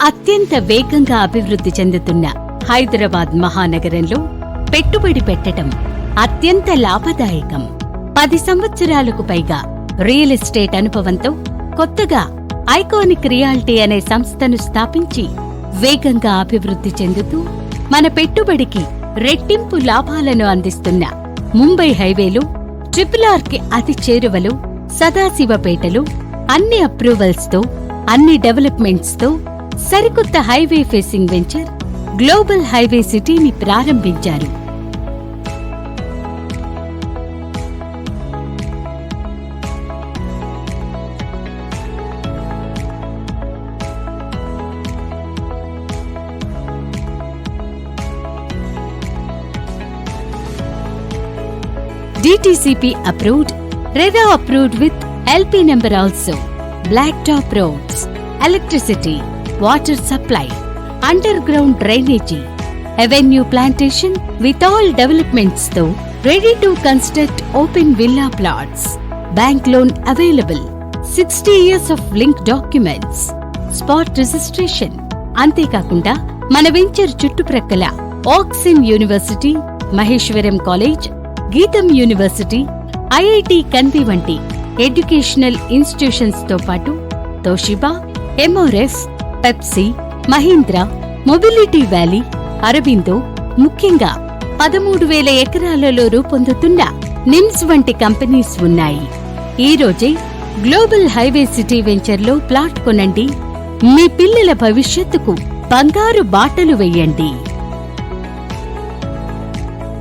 అత్యంత వేగంగా అభివృద్ధి చెందుతున్న హైదరాబాద్ మహానగరంలో పెట్టుబడి పెట్టడం అత్యంత లాభదాయకం. 10 సంవత్సరాలకు పైగా రియల్ ఎస్టేట్ అనుభవంతో కొత్తగా ఐకానిక్ రియాల్టీ అనే సంస్థను స్థాపించి వేగంగా అభివృద్ధి చెందుతూ మన పెట్టుబడికి రెట్టింపు లాభాలను అందిస్తున్న ముంబై హైవేలో RRR కి అతి చేరువలో సదాశివపేటలో అన్ని అప్రూవల్స్ తో అన్ని డెవలప్మెంట్స్ తో సరికొత్త highway facing venture global highway సిటీని ప్రారంభించారు. DTCP approved, RERA approved with LP number also. Blacktop roads, electricity, water supply, underground drainage, avenue plantation with all developments though ready to construct open villa plots. Bank loan available. 60 years of link documents. Spot registration. అంతేకాకుండా మన venture చుట్టుప్రక్కల auxin university, Maheshwaram college, గీతం university, IIT కన్వి వంటి educational institutions తో పాటు Toshiba, MRF, Pepsi, Mahindra, mobility valley, Aurobindo, ముఖ్యంగా 13,000 ఎకరాలలో రూపొందుతున్న నిమ్స్ వంటి కంపెనీస్ ఉన్నాయి. ఈ రోజే గ్లోబల్ హైవే సిటీ వెంచర్లో ప్లాట్ కొనండి. మీ పిల్లల భవిష్యత్తుకు బంగారు బాటలు వెయ్యండి.